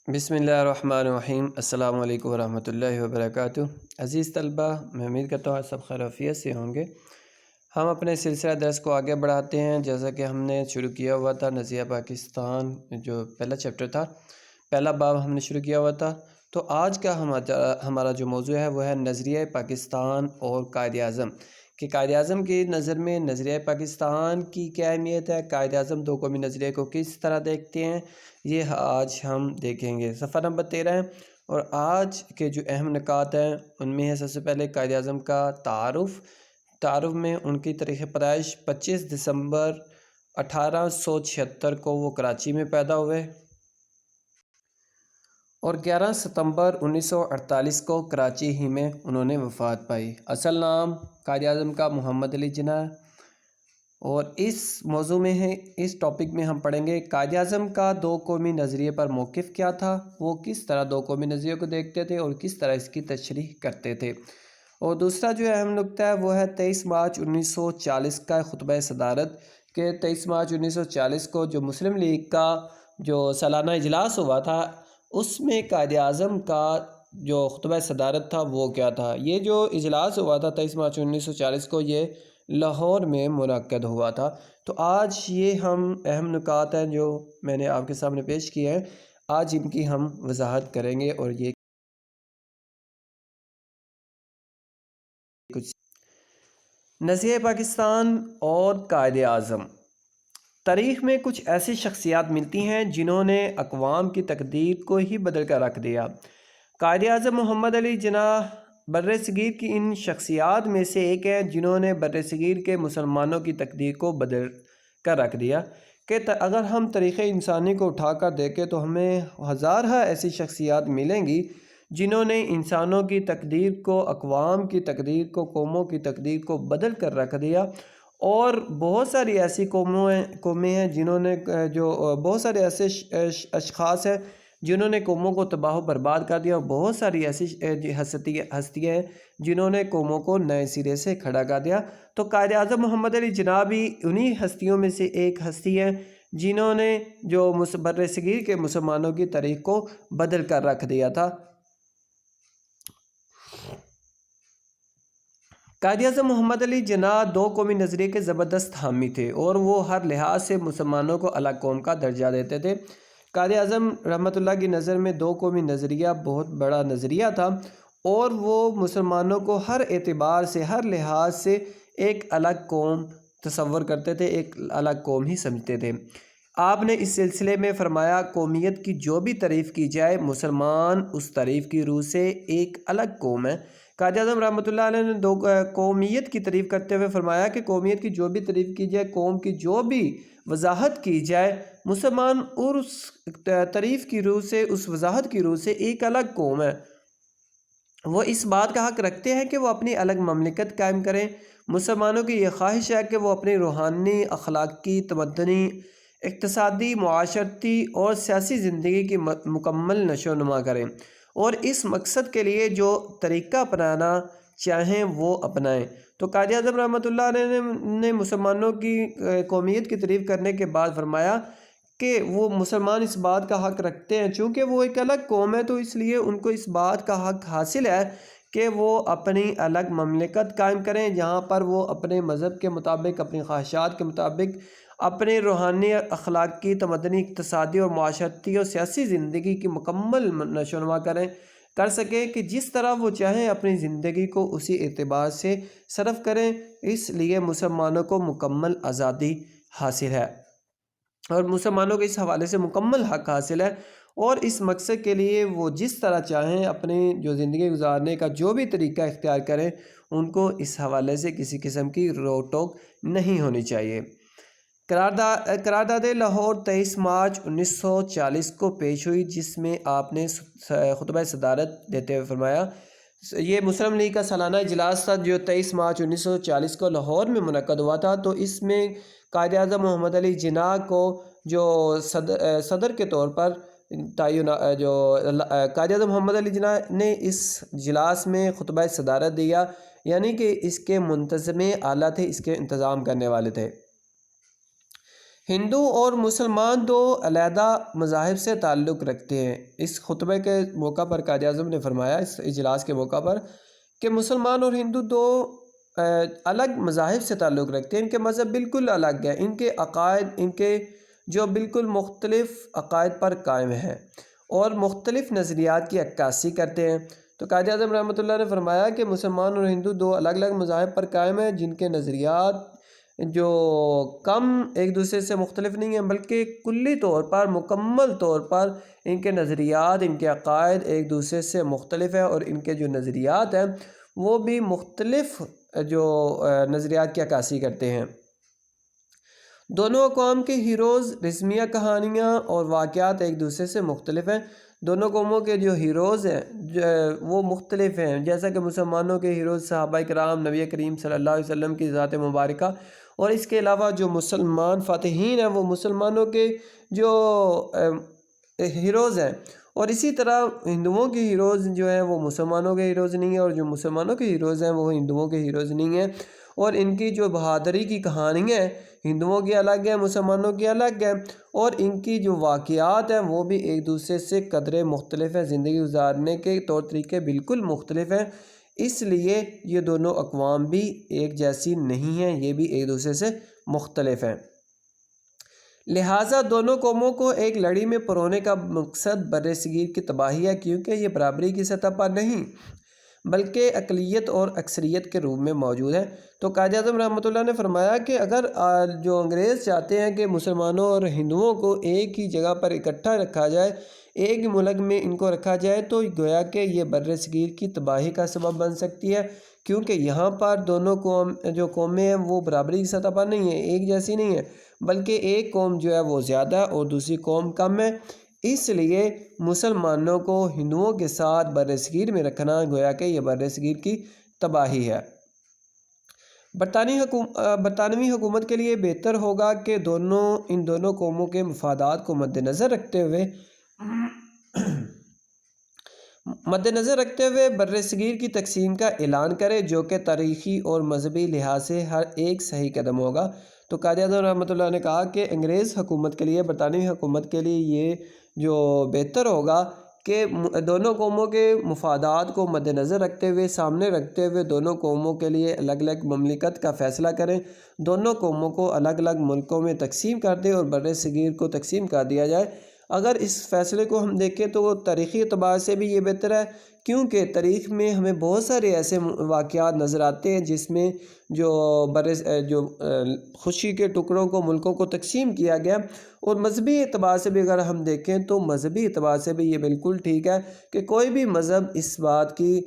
بسم اللہ الرحمن الرحیم۔ السلام علیکم ورحمۃ اللہ وبرکاتہ۔ عزیز طلبہ، میں امید کرتا ہوں سب خیر عافیت سے ہوں گے۔ ہم اپنے سلسلہ درس کو آگے بڑھاتے ہیں، جیسا کہ ہم نے شروع کیا ہوا تھا نظریہ پاکستان، جو پہلا چیپٹر تھا، پہلا باب ہم نے شروع کیا ہوا تھا۔ تو آج کا ہمارا جو موضوع ہے وہ ہے نظریہ پاکستان اور قائد اعظم، کہ قائد اعظم کی نظر میں نظریہ پاکستان کی کیا اہمیت ہے، قائد اعظم دو قومی نظریے کو کس طرح دیکھتے ہیں، یہ آج ہم دیکھیں گے۔ صفحہ نمبر 13 ہے، اور آج کے جو اہم نکات ہیں ان میں ہے سب سے پہلے قائد اعظم کا تعارف میں ان کی تاریخ پیدائش 25 دسمبر 1876 کو وہ کراچی میں پیدا ہوئے، اور 11 ستمبر 1948 کو کراچی ہی میں انہوں نے وفات پائی۔ اصل نام قائد اعظم کا محمد علی جناح، اور اس موضوع میں ہے، اس ٹاپک میں ہم پڑھیں گے قائد اعظم کا دو قومی نظریے پر موقف کیا تھا، وہ کس طرح دو قومی نظریے کو دیکھتے تھے اور کس طرح اس کی تشریح کرتے تھے۔ اور دوسرا جو اہم نکتہ ہے وہ ہے 23 مارچ 1940 کا خطبہ صدارت، کہ 23 مارچ 1940 کو جو مسلم لیگ کا جو سالانہ اجلاس ہوا تھا، اس میں قائد اعظم کا جو خطبہ صدارت تھا وہ کیا تھا۔ یہ جو اجلاس ہوا تھا 23 مارچ 1940 کو، یہ لاہور میں منعقد ہوا تھا۔ تو آج یہ ہم اہم نکات ہیں جو میں نے آپ کے سامنے پیش کیے ہیں، آج ان کی ہم وضاحت کریں گے۔ اور یہ کچھ نظریہ پاکستان اور قائد اعظم، تاریخ میں کچھ ایسی شخصیات ملتی ہیں جنہوں نے اقوام کی تقدیر کو ہی بدل کر رکھ دیا۔ قائد اعظم محمد علی جناح برصغیر کی ان شخصیات میں سے ایک ہیں جنہوں نے برصغیر کے مسلمانوں کی تقدیر کو بدل کر رکھ دیا، کہ اگر ہم تاریخ انسانی کو اٹھا کر دیکھیں تو ہمیں ہزارہ ایسی شخصیات ملیں گی جنہوں نے انسانوں کی تقدیر کو، اقوام کی تقدیر کو، قوموں کی تقدیر کو بدل کر رکھ دیا۔ اور بہت ساری ایسی قومیں ہیں جنہوں نے بہت سارے ایسے اشخاص ہیں جنہوں نے قوموں کو تباہ و برباد کر دیا، اور بہت ساری ایسی ہستیاں ہیں جنہوں نے قوموں کو نئے سرے سے کھڑا کر دیا۔ تو قائد اعظم محمد علی جناح بھی انہی ہستیوں میں سے ایک ہستی ہے جنہوں نے جو برصغیر کے مسلمانوں کی تاریخ کو بدل کر رکھ دیا تھا۔ قائد اعظم محمد علی جناح دو قومی نظریے کے زبردست حامی تھے، اور وہ ہر لحاظ سے مسلمانوں کو الگ قوم کا درجہ دیتے تھے۔ قائد اعظم رحمۃ اللہ کی نظر میں دو قومی نظریہ بہت بڑا نظریہ تھا، اور وہ مسلمانوں کو ہر اعتبار سے، ہر لحاظ سے ایک الگ قوم تصور کرتے تھے، ایک الگ قوم ہی سمجھتے تھے۔ آپ نے اس سلسلے میں فرمایا، قومیت کی جو بھی تعریف کی جائے، مسلمان اس تعریف کی روح سے ایک الگ قوم ہے۔ قائد اعظم رحمۃ اللہ علیہ نے قومیت کی تعریف کرتے ہوئے فرمایا کہ قومیت کی جو بھی تعریف کی جائے، قوم کی جو بھی وضاحت کی جائے، مسلمان اور اس تعریف کی روح سے، اس وضاحت کی روح سے ایک الگ قوم ہے۔ وہ اس بات کا حق رکھتے ہیں کہ وہ اپنی الگ مملکت قائم کریں۔ مسلمانوں کی یہ خواہش ہے کہ وہ اپنی روحانی، اخلاقی، تمدنی، اقتصادی، معاشرتی اور سیاسی زندگی کی مکمل نشو و نما کریں، اور اس مقصد کے لیے جو طریقہ اپنانا چاہیں وہ اپنائیں۔ تو قائد اعظم رحمۃ اللہ علیہ نے مسلمانوں کی قومیت کی تعریف کرنے کے بعد فرمایا کہ وہ مسلمان اس بات کا حق رکھتے ہیں، چونکہ وہ ایک الگ قوم ہے تو اس لیے ان کو اس بات کا حق حاصل ہے کہ وہ اپنی الگ مملکت قائم کریں، جہاں پر وہ اپنے مذہب کے مطابق، اپنی خواہشات کے مطابق، اپنے روحانی، اخلاقی، تمدنی، اقتصادی اور معاشرتی اور سیاسی زندگی کی مکمل نشو و نما کر سکیں، کہ جس طرح وہ چاہیں اپنی زندگی کو اسی اعتبار سے صرف کریں۔ اس لیے مسلمانوں کو مکمل آزادی حاصل ہے، اور مسلمانوں کو اس حوالے سے مکمل حق حاصل ہے، اور اس مقصد کے لیے وہ جس طرح چاہیں اپنی جو زندگی گزارنے کا جو بھی طریقہ اختیار کریں، ان کو اس حوالے سے کسی قسم کی روک ٹوک نہیں ہونی چاہیے۔ قرارداد لاہور 23 مارچ 1940 کو پیش ہوئی، جس میں آپ نے خطبہ صدارت دیتے ہوئے فرمایا، یہ مسلم لیگ کا سالانہ اجلاس تھا جو 23 مارچ 1940 کو لاہور میں منعقد ہوا تھا۔ تو اس میں قائد اعظم محمد علی جناح کو جو صدر کے طور پر تعین، جو قائد اعظم محمد علی جناح نے اس اجلاس میں خطبہ صدارت دیا، یعنی کہ اس کے منتظم اعلیٰ تھے، اس کے انتظام کرنے والے تھے۔ ہندو اور مسلمان دو علیحدہ مذاہب سے تعلق رکھتے ہیں۔ اس خطبے کے موقع پر قائد اعظم نے فرمایا اس اجلاس کے موقع پر کہ مسلمان اور ہندو دو الگ مذاہب سے تعلق رکھتے ہیں، ان کے مذہب بالکل الگ ہے، ان کے عقائد ان کے جو بالکل مختلف عقائد پر قائم ہیں اور مختلف نظریات کی عکاسی کرتے ہیں۔ تو قائد اعظم رحمۃ اللہ نے فرمایا کہ مسلمان اور ہندو دو الگ الگ مذاہب پر قائم ہیں جن کے نظریات جو کم ایک دوسرے سے مختلف نہیں ہیں بلکہ کلی طور پر مکمل طور پر ان کے نظریات ان کے عقائد ایک دوسرے سے مختلف ہیں، اور ان کے جو نظریات ہیں وہ بھی مختلف جو نظریات کی عکاسی کرتے ہیں۔ دونوں اقوام کے ہیروز، رسمیہ کہانیاں اور واقعات ایک دوسرے سے مختلف ہیں۔ دونوں قوموں کے جو ہیروز ہیں وہ مختلف ہیں، جیسا کہ مسلمانوں کے ہیروز صحابہ کرام، نبی کریم صلی اللہ علیہ وسلم کی ذات مبارکہ، اور اس کے علاوہ جو مسلمان فاتحین ہیں وہ مسلمانوں کے جو ہیروز ہیں، اور اسی طرح ہندوؤں کے ہیروز جو ہیں وہ مسلمانوں کے ہیروز نہیں ہیں، اور جو مسلمانوں کے ہیروز ہیں وہ ہندوؤں کے ہیروز نہیں ہیں، اور ان کی جو بہادری کی کہانیاں ہیں ہندوؤں کی الگ ہیں، مسلمانوں کی الگ ہیں، اور ان کی جو واقعات ہیں وہ بھی ایک دوسرے سے قدرے مختلف ہیں، زندگی گزارنے کے طور طریقے بالکل مختلف ہیں، اس لیے یہ دونوں اقوام بھی ایک جیسی نہیں ہیں، یہ بھی ایک دوسرے سے مختلف ہیں۔ لہٰذا دونوں قوموں کو ایک لڑی میں پرونے کا مقصد برصغیر کی تباہی ہے، کیونکہ یہ برابری کی سطح پر نہیں بلکہ اقلیت اور اکثریت کے روپ میں موجود ہے۔ تو قائد اعظم رحمۃ اللہ نے فرمایا کہ اگر جو انگریز چاہتے ہیں کہ مسلمانوں اور ہندوؤں کو ایک ہی جگہ پر اکٹھا رکھا جائے، ایک ہی ملک میں ان کو رکھا جائے، تو گویا کہ یہ برصغیر کی تباہی کا سبب بن سکتی ہے، کیونکہ یہاں پر دونوں جو قومیں ہیں وہ برابری کی سطح پر نہیں ہیں، ایک جیسی نہیں ہیں، بلکہ ایک قوم جو ہے وہ زیادہ اور دوسری قوم کم ہے۔ اس لیے مسلمانوں کو ہندوؤں کے ساتھ برصغیر میں رکھنا گویا کہ یہ برصغیر کی تباہی ہے۔ برطانوی حکومت کے لیے بہتر ہوگا کہ ان دونوں قوموں کے مفادات کو مد نظر رکھتے ہوئے برصغیر کی تقسیم کا اعلان کرے، جو کہ تاریخی اور مذہبی لحاظ سے ہر ایک صحیح قدم ہوگا۔ تو قائد اعظم رحمۃ اللہ نے کہا کہ انگریز حکومت کے لیے، برطانوی حکومت کے لیے یہ جو بہتر ہوگا کہ دونوں قوموں کے مفادات کو مد نظر رکھتے ہوئے، سامنے رکھتے ہوئے دونوں قوموں کے لیے الگ الگ مملکت کا فیصلہ کریں، دونوں قوموں کو الگ الگ ملکوں میں تقسیم کر دیں اور برصغیر کو تقسیم کر دیا جائے۔ اگر اس فیصلے کو ہم دیکھیں تو وہ تاریخی اعتبار سے بھی یہ بہتر ہے، کیونکہ تاریخ میں ہمیں بہت سارے ایسے واقعات نظر آتے ہیں جس میں جو خوشی کے ٹکڑوں کو، ملکوں کو تقسیم کیا گیا، اور مذہبی اعتبار سے بھی اگر ہم دیکھیں تو مذہبی اعتبار سے بھی یہ بالکل ٹھیک ہے کہ کوئی بھی مذہب اس بات کی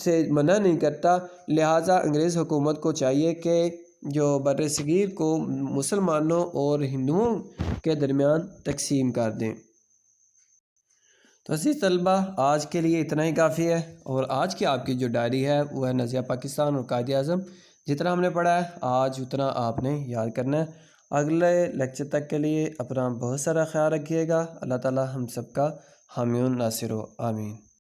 سے منع نہیں کرتا، لہٰذا انگریز حکومت کو چاہیے کہ جو برصغیر کو مسلمانوں اور ہندوؤں کے درمیان تقسیم کر دیں۔ تو عزیز طلبہ، آج کے لیے اتنا ہی کافی ہے، اور آج کی آپ کی جو ڈائری ہے وہ ہے نظریہ پاکستان اور قائد اعظم۔ جتنا ہم نے پڑھا ہے آج اتنا آپ نے یاد کرنا ہے۔ اگلے لیکچر تک کے لیے اپنا بہت سارا خیال رکھیے گا۔ اللہ تعالی ہم سب کا حامی و ناصر ہو، آمین۔